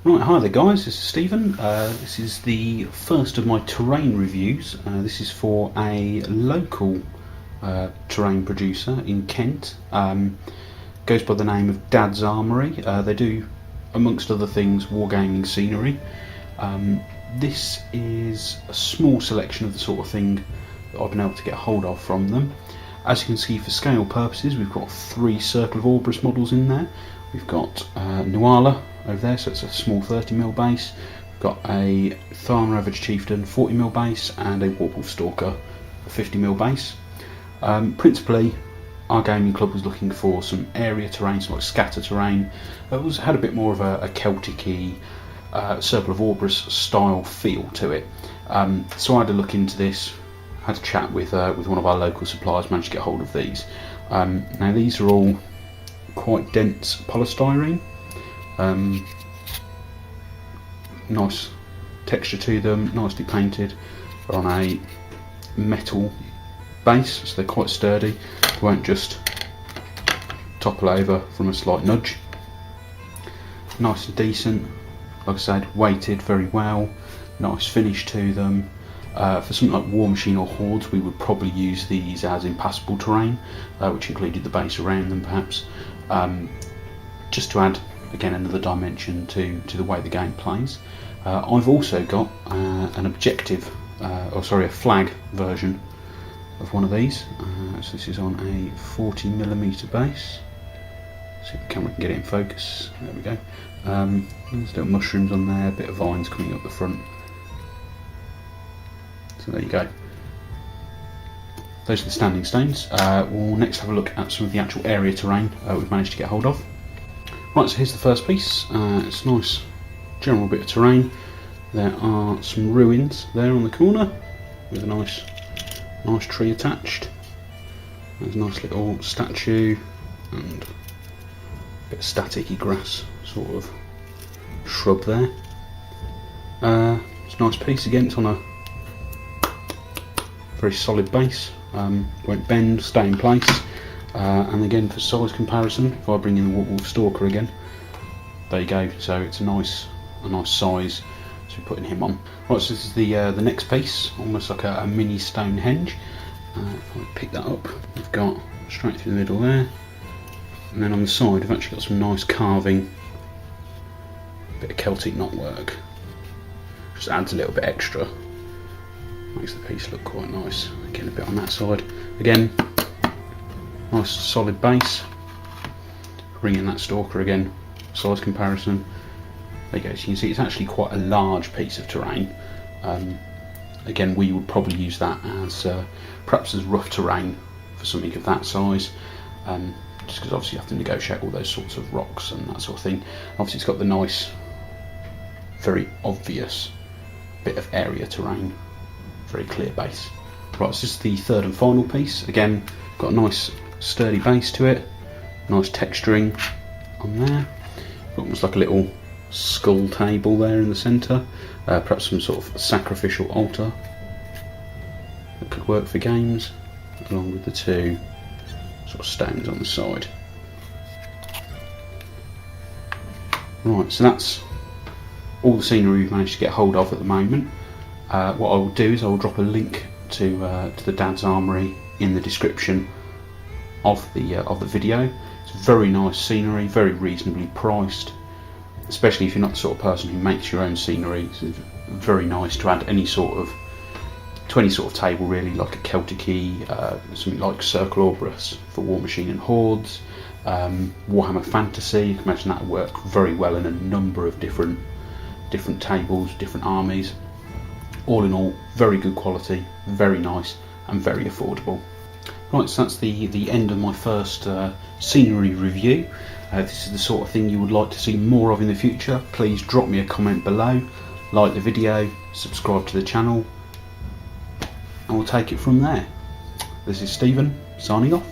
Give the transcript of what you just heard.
Right, hi there guys, this is Stephen. This is the first of my terrain reviews. This is for a local terrain producer in Kent. Goes by the name of Dad's Armoury. They do, amongst other things, wargaming scenery. This is a small selection of the sort of thing that I've been able to get hold of from them. As you can see, for scale purposes, we've got 3 Circle of Orbrus models in there. We've got Nuala over there, so it's a small 30mm base. We've got a Tharna Ravage Chieftain 40mm base and a Warpwolf Stalker 50mm base. Principally, our gaming club was looking for some area terrain, some like scatter terrain. It had a bit more of a Celtic-y Circle of Orbrus style feel to it. So I had a look into this, had a chat with one of our local suppliers, managed to get hold of these. Now these are all quite dense polystyrene. Nice texture to them, nicely painted. They're on a metal base, so they're quite sturdy. They won't just topple over from a slight nudge. Nice and decent, like I said, weighted very well. Nice finish to them. For something like War Machine or Hordes, we would probably use these as impassable terrain, which included the base around them perhaps, just to add again another dimension to the way the game plays. I've also got an objective, a flag version of one of these. So this is on a 40mm base. See if the camera can get it in focus. There we go. There's little mushrooms on there, a bit of vines coming up the front. So there you go. Those are the standing stones. We'll next have a look at some of the actual area terrain we've managed to get hold of. Right, so here's the first piece. It's a nice general bit of terrain. There are some ruins there on the corner with a nice tree attached. There's a nice little statue and a bit of static-y grass sort of shrub there. It's a nice piece. Again, it's on a very solid base. Won't bend, stay in place. And again, for size comparison, if I bring in the Warpwolf Stalker again, there you go. So it's a nice size. So we're putting him on. Right, so this is the next piece, almost like a mini Stonehenge. If I pick that up, we've got straight through the middle there, and then on the side we've actually got some nice carving, bit of Celtic knotwork. Just adds a little bit extra. Makes the piece look quite nice. Again, a bit on that side. Again, nice solid base. Bring in that Stalker again, size comparison. There you go, so you can see it's actually quite a large piece of terrain. Again, we would probably use that as perhaps as rough terrain for something of that size, just because obviously you have to negotiate all those sorts of rocks and that sort of thing. Obviously it's got the nice, very obvious bit of area terrain, very clear base. Right, so this is the third and final piece. Again, got a nice sturdy base to it, nice texturing on there. Almost like a little skull table there in the centre, perhaps some sort of sacrificial altar that could work for games, along with the 2 sort of stones on the side. Right, so that's all the scenery we've managed to get hold of at the moment. What I will do is I will drop a link to the Dad's Armoury in the description of the video. It's very nice scenery, very reasonably priced, especially if you're not the sort of person who makes your own scenery. It's very nice to add any sort of table really, like a Celtic-y, something like Circle Orbrus for War Machine and Hordes, Warhammer Fantasy. You can imagine that would work very well in a number of different tables, different armies. All in all, very good quality, very nice and very affordable. Right, so that's the end of my first scenery review. If this is the sort of thing you would like to see more of in the future, please drop me a comment below, like the video, subscribe to the channel, and we'll take it from there. This is Stephen, signing off.